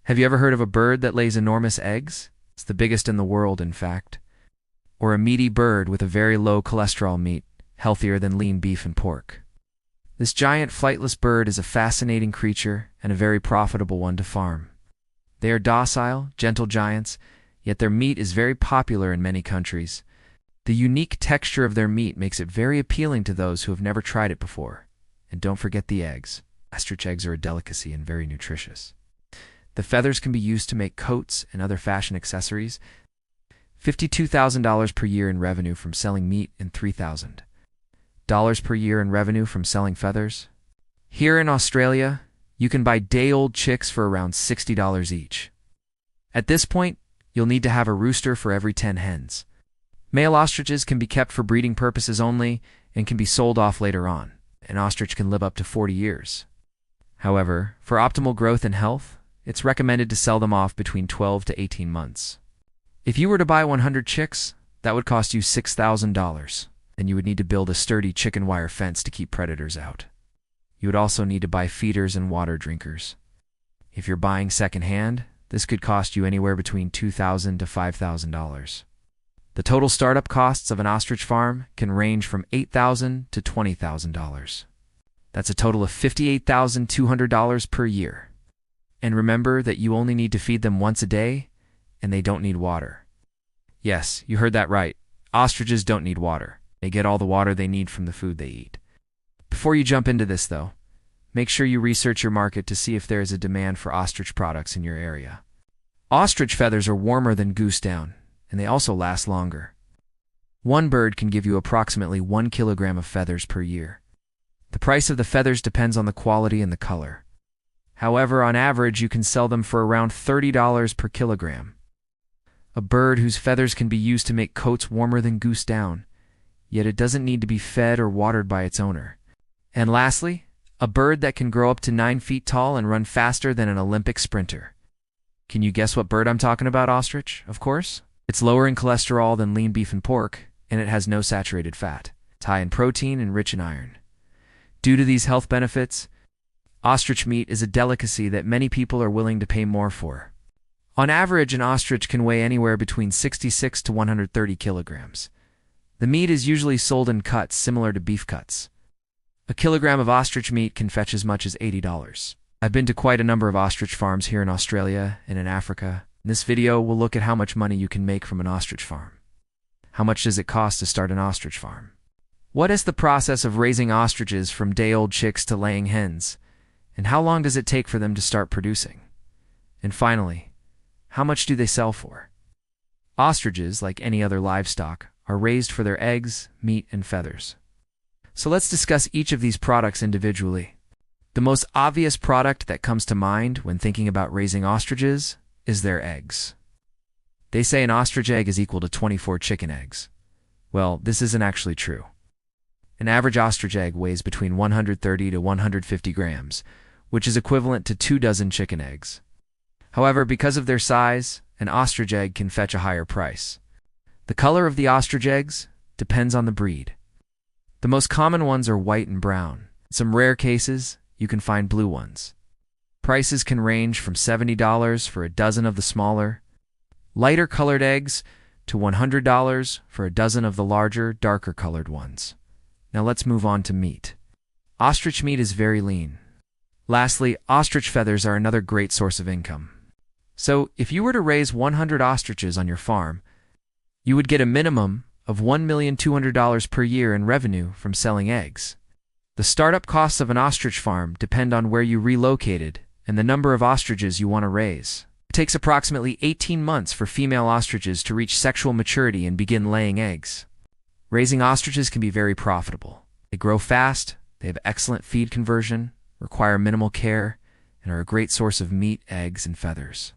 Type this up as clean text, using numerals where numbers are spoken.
Have you ever heard of a bird that lays enormous eggs? It's the biggest in the world, in fact. Or a meaty bird with a very low cholesterol meat, healthier than lean beef and pork. This giant flightless bird is a fascinating creature and a very profitable one to farm. They are docile, gentle giants, yet their meat is very popular in many countries. The unique texture of their meat makes it very appealing to those who have never tried it before. And don't forget the eggs. Ostrich eggs are a delicacy and very nutritious. The feathers can be used to make coats and other fashion accessories. $52,000 per year in revenue from selling meat and $3,000 per year in revenue from selling feathers. Here in Australia, you can buy day-old chicks for around $60 each. At this point, you'll need to have a rooster for every 10 hens. Male ostriches can be kept for breeding purposes only and can be sold off later on. An ostrich can live up to 40 years. However, for optimal growth and health, it's recommended to sell them off between 12 to 18 months. If you were to buy 100 chicks, that would cost you $6,000, and you would need to build a sturdy chicken wire fence to keep predators out. You would also need to buy feeders and water drinkers. If you're buying secondhand, this could cost you anywhere between $2,000 to $5,000. The total startup costs of an ostrich farm can range from $8,000 to $20,000. That's a total of $58,200 per year. And remember that you only need to feed them once a day, and they don't need water. Yes, you heard that right. Ostriches don't need water. They get all the water they need from the food they eat. Before you jump into this, though, make sure you research your market to see if there is a demand for ostrich products in your area. Ostrich feathers are warmer than goose down, and they also last longer. One bird can give you approximately 1 kilogram of feathers per year. The price of the feathers depends on the quality and the color. However, on average, you can sell them for around $30 per kilogram. A bird whose feathers can be used to make coats warmer than goose down, yet it doesn't need to be fed or watered by its owner. And lastly, a bird that can grow up to 9 feet tall and run faster than an Olympic sprinter. Can you guess what bird I'm talking about, ostrich? Of course. It's lower in cholesterol than lean beef and pork, and it has no saturated fat. It's high in protein and rich in iron. Due to these health benefits, ostrich meat is a delicacy that many people are willing to pay more for. On average, an ostrich can weigh anywhere between 66 to 130 kilograms. The meat is usually sold in cuts similar to beef cuts. A kilogram of ostrich meat can fetch as much as $80. I've been to quite a number of ostrich farms here in Australia and in Africa. In this video, we'll look at how much money you can make from an ostrich farm. How much does it cost to start an ostrich farm? What is the process of raising ostriches from day-old chicks to laying hens? And how long does it take for them to start producing? And finally, how much do they sell for? Ostriches, like any other livestock, are raised for their eggs, meat, and feathers. So let's discuss each of these products individually. The most obvious product that comes to mind when thinking about raising ostriches is their eggs. They say an ostrich egg is equal to 24 chicken eggs. Well, this isn't actually true. An average ostrich egg weighs between 130 to 150 grams, which is equivalent to 2 dozen chicken eggs. However, because of their size, an ostrich egg can fetch a higher price. The color of the ostrich eggs depends on the breed. The most common ones are white and brown. In some rare cases, you can find blue ones. Prices can range from $70 for a dozen of the smaller, lighter colored eggs to $100 for a dozen of the larger, darker colored ones. Now let's move on to meat. Ostrich meat is very lean. Lastly, ostrich feathers are another great source of income. So, if you were to raise 100 ostriches on your farm, you would get a minimum of $1,200,000 per year in revenue from selling eggs. The startup costs of an ostrich farm depend on where you relocated and the number of ostriches you want to raise. It takes approximately 18 months for female ostriches to reach sexual maturity and begin laying eggs. Raising ostriches can be very profitable. They grow fast, they have excellent feed conversion, require minimal care, and are a great source of meat, eggs, and feathers.